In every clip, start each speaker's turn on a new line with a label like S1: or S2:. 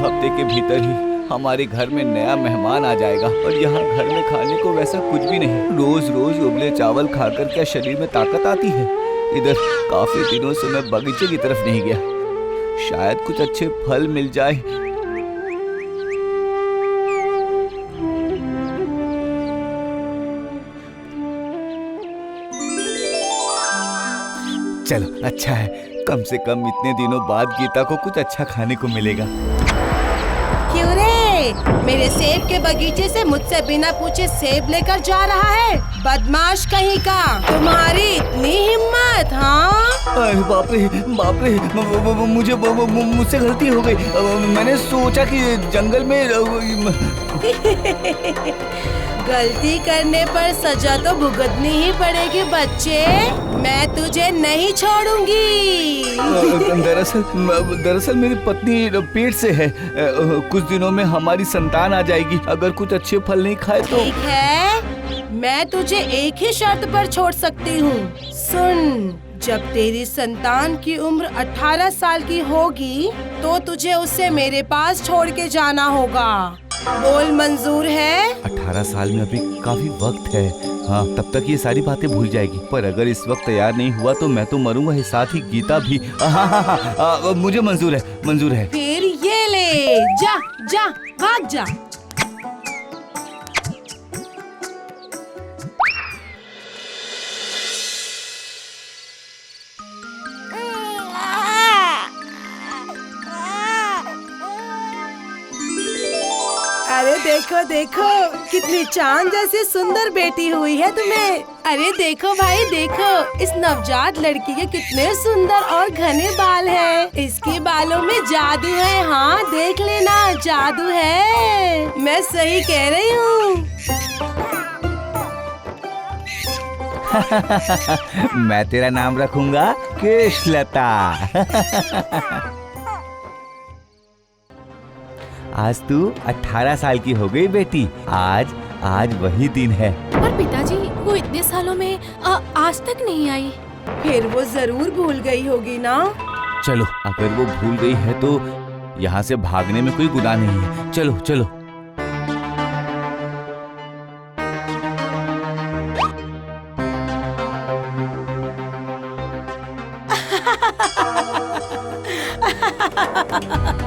S1: हफ्ते के भीतर ही हमारे घर में नया मेहमान आ जाएगा और यहाँ घर में खाने को वैसा कुछ भी नहीं। रोज रोज उबले चावल खाकर क्या शरीर में ताकत आती है? इधर काफी दिनों से मैं बगीचे की तरफ नहीं गया, शायद कुछ अच्छे फल मिल जाए। चलो अच्छा है, कम से कम इतने दिनों बाद गीता को कुछ अच्छा खाने को मिलेगा।
S2: क्यों रे? मेरे सेब के बगीचे से मुझसे बिना पूछे सेब लेकर जा रहा है? बदमाश कहीं का, तुम्हारी इतनी हिम्मत? हाँ
S1: अरे बाप रे, मुझसे गलती हो गई। मैंने सोचा कि जंगल में
S2: गलती करने पर सजा तो भुगतनी ही पड़ेगी बच्चे, मैं तुझे नहीं छोड़ूंगी।
S1: दरअसल मेरी पत्नी पेट से है, कुछ दिनों में हमारी संतान आ जाएगी। अगर कुछ अच्छे फल नहीं खाए तो।
S2: ठीक है, मैं तुझे एक ही शर्त पर छोड़ सकती हूँ। सुन, जब तेरी संतान की उम्र 18 साल की होगी तो तुझे उसे मेरे पास छोड़ के जाना होगा। बोल, मंजूर है?
S1: 18 साल में अभी काफी वक्त है। हाँ, तब तक ये सारी बातें भूल जाएगी। पर अगर इस वक्त तैयार नहीं हुआ तो मैं तो मरूंगा ही, साथ ही गीता भी। हाँ, मुझे मंजूर है।
S2: फिर ये ले, जा जा, भाग जा। अरे देखो देखो, कितनी चांद जैसी सुंदर बेटी हुई है तुम्हें। अरे देखो भाई देखो, इस नवजात लड़की के कितने सुंदर और घने बाल हैं। इसके बालों में जादू है। हाँ देख लेना, जादू है। मैं सही कह रही हूँ।
S1: मैं तेरा नाम रखूंगा केशलता। आज तू 18 साल की हो गई बेटी। आज वही दिन है।
S3: पर पिताजी, वो इतने सालों में आज तक नहीं आई।
S2: फिर वो जरूर भूल गई होगी ना।
S1: चलो, अगर वो भूल गई है तो यहाँ से भागने में कोई गुनाह नहीं है। चलो चलो।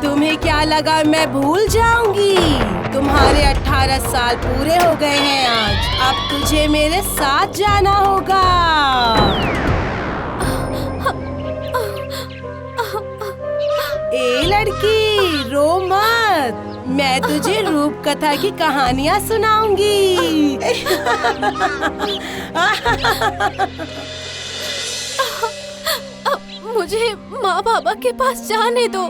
S2: तुम्हें क्या लगा मैं भूल जाऊंगी? तुम्हारे 18 साल पूरे हो गए हैं आज। अब तुझे मेरे साथ जाना होगा। ए लड़की, रो मत, मैं तुझे रूप कथा की कहानियाँ सुनाऊंगी।
S3: मुझे माँ बाबा के पास जाने दो।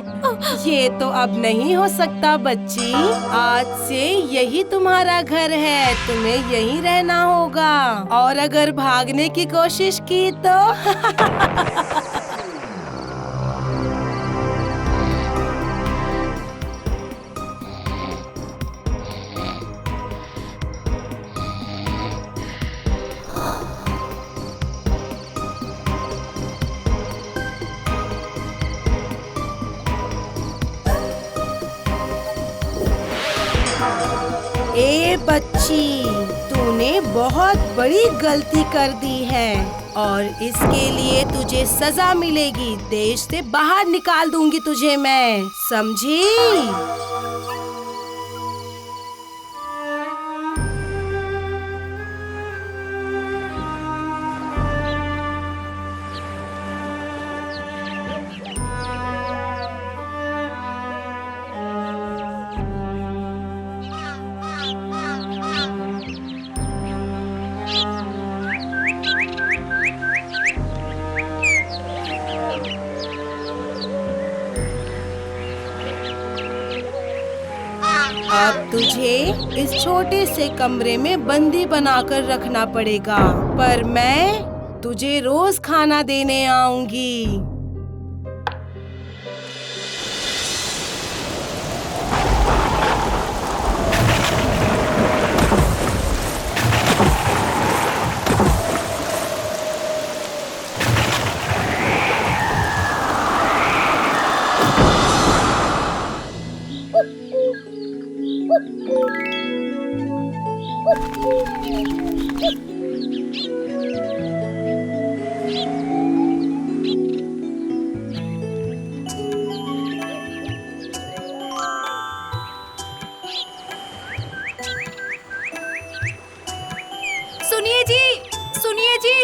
S2: ये तो अब नहीं हो सकता बच्ची। आज से यही तुम्हारा घर है, तुम्हें यहीं रहना होगा। और अगर भागने की कोशिश की तो ए बच्ची, तूने बहुत बड़ी गलती कर दी है और इसके लिए तुझे सजा मिलेगी। देश से बाहर निकाल दूंगी तुझे मैं, समझी? अब तुझे इस छोटे से कमरे में बंदी बनाकर रखना पड़ेगा, पर मैं तुझे रोज खाना देने आऊंगी।
S3: सुनिए जी,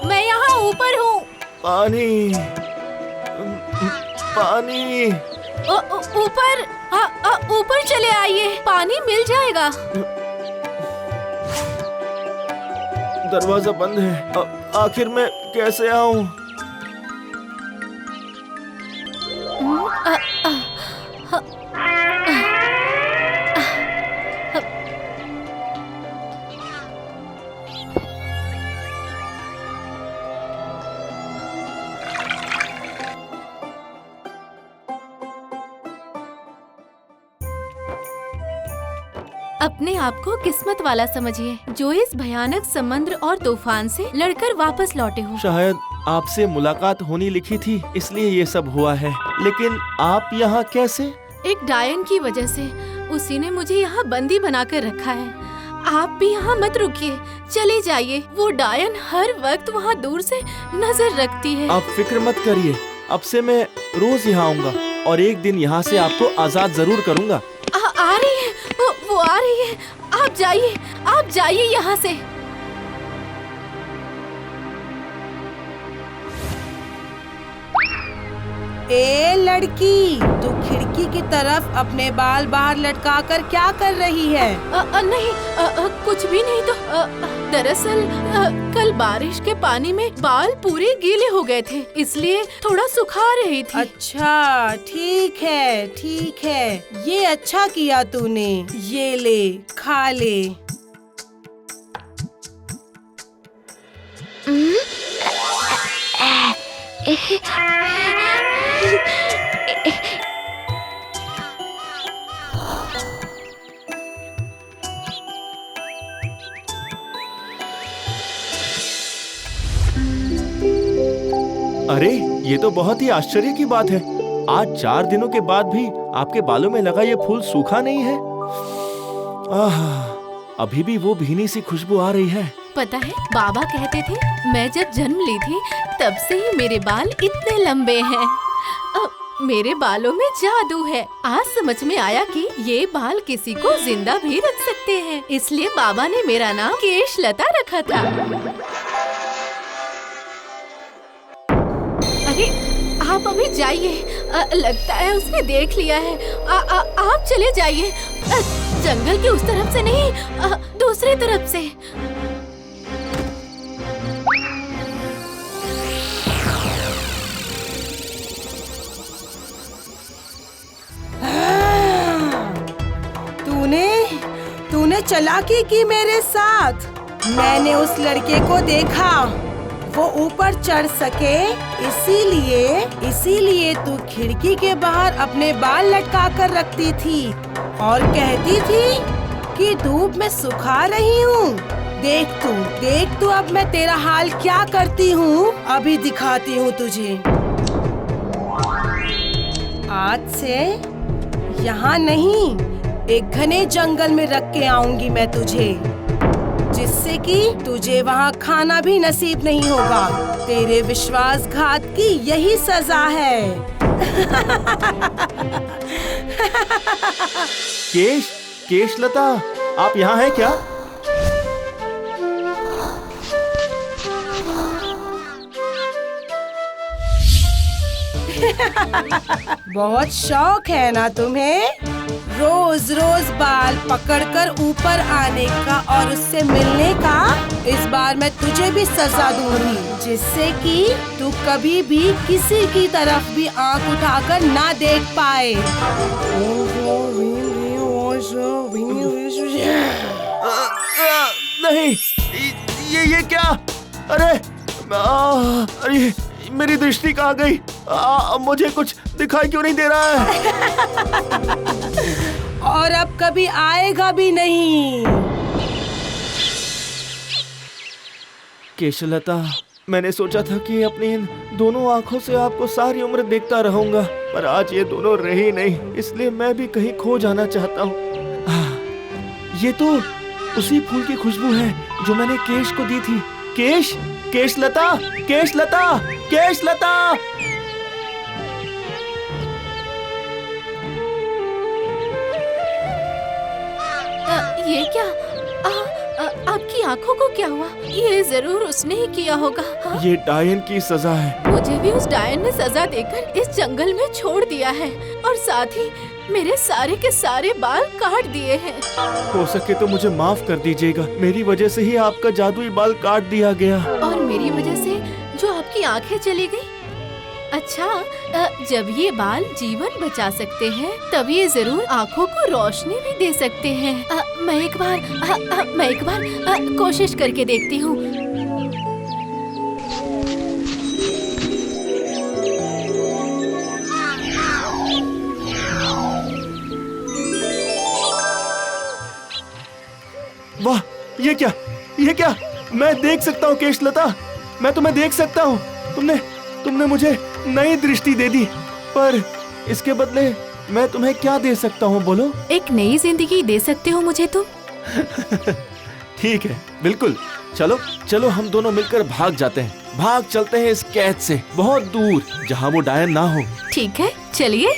S3: मैं यहाँ ऊपर हूँ।
S4: पानी, पानी।
S3: ऊपर ऊपर चले आइए, पानी मिल जाएगा।
S4: दरवाजा बंद है, आखिर मैं कैसे आऊं?
S3: अपने आप को किस्मत वाला समझिए जो इस भयानक समुद्र और तूफान से लड़कर वापस लौटे हो।
S4: शायद आपसे मुलाकात होनी लिखी थी, इसलिए ये सब हुआ है। लेकिन आप यहाँ कैसे?
S3: एक डायन की वजह से उसी ने मुझे यहाँ बंदी बनाकर रखा है। आप भी यहाँ मत रुकिए, चले जाइए। वो डायन हर वक्त वहाँ दूर से नजर रखती है।
S4: आप फिक्र मत करिए, अब से मैं रोज यहाँ आऊँगा और एक दिन यहाँ से आपको आजाद जरूर करूँगा।
S3: आ रही है, वो आ रही है। आप जाइए यहाँ से।
S2: ए लड़की, तू खिड़की की तरफ अपने बाल बाहर लटका कर क्या कर रही है?
S3: नहीं, कुछ भी नहीं। तो दरअसल कल बारिश के पानी में बाल पूरे गीले हो गए थे, इसलिए थोड़ा सुखा रही थी।
S2: अच्छा, ठीक है, ये अच्छा किया तूने। ये ले, खा ले।
S4: अरे ये तो बहुत ही आश्चर्य की बात है, आज 4 दिनों के बाद भी आपके बालों में लगा ये फूल सूखा नहीं है। अभी भी वो भीनी सी खुशबू आ रही है।
S3: पता है, बाबा कहते थे मैं जब जन्म ली थी तब से ही मेरे बाल इतने लंबे हैं। मेरे बालों में जादू है। आज समझ में आया कि ये बाल किसी को जिंदा भी रख सकते हैं, इसलिए बाबा ने मेरा नाम केशलता रखा था। अरे आप अभी जाइए, लगता है उसने देख लिया है। आप चले जाइए, जंगल के उस तरफ से नहीं, दूसरी तरफ से।
S2: तूने चालाकी की मेरे साथ। मैंने उस लड़के को देखा, वो ऊपर चढ़ सके, इसीलिए तू खिड़की के बाहर अपने बाल लटका कर रखती थी और कहती थी कि धूप में सुखा रही हूँ। देख तू अब मैं तेरा हाल क्या करती हूँ। अभी दिखाती हूँ तुझे। आज से यहाँ नहीं, एक घने जंगल में रख के आऊंगी मैं तुझे, जिससे कि तुझे वहाँ खाना भी नसीब नहीं होगा। तेरे विश्वासघात की यही सजा है।
S4: केशलता, आप यहाँ हैं क्या?
S2: बहुत शौक है ना तुम्हें रोज रोज बाल पकड़कर ऊपर आने का और उससे मिलने का। इस बार मैं तुझे भी सजा दूंगी, जिससे कि तू कभी भी किसी की तरफ भी आंख उठाकर ना देख पाए।
S4: नहीं, ये क्या? अरे मेरी दृष्टि कहाँ गई? मुझे कुछ दिखाई क्यों नहीं दे रहा है?
S2: और अब कभी आएगा भी नहीं।
S4: केशलता, मैंने सोचा था कि अपनी इन दोनों आंखों से आपको सारी उम्र देखता रहूंगा, पर आज ये दोनों रही नहीं, इसलिए मैं भी कहीं खो जाना चाहता हूँ। ये तो उसी फूल की खुशबू है जो मैंने केश को दी थी। केश, केशलता, केशलता, केशलता।
S3: ये क्या? आपकी आंखों को क्या हुआ? ये जरूर उसने ही किया होगा। हाँ?
S4: ये डायन की सजा है।
S3: मुझे भी उस डायन ने सजा देकर इस जंगल में छोड़ दिया है और साथ ही मेरे सारे के सारे बाल काट दिए हैं।
S4: हो सके तो मुझे माफ कर दीजिएगा, मेरी वजह से ही आपका जादुई बाल काट दिया गया।
S3: और मेरी वजह से जो आपकी आंखें चली गई। अच्छा, जब ये बाल जीवन बचा सकते हैं तब ये जरूर आँखों को रोशनी भी दे सकते हैं। मैं एक बार कोशिश करके देखती हूँ।
S4: वाह, ये क्या, ये क्या? मैं देख सकता हूँ केशलता, मैं तुम्हें देख सकता हूँ। तुमने मुझे नई दृष्टि दे दी, पर इसके बदले मैं तुम्हें क्या दे सकता हूँ बोलो?
S3: एक नई जिंदगी दे सकते हो मुझे तुम।
S4: ठीक है, बिल्कुल। चलो चलो, हम दोनों मिलकर भाग जाते हैं। भाग चलते हैं इस कैद से बहुत दूर, जहाँ वो डायन ना हो।
S3: ठीक है, चलिए।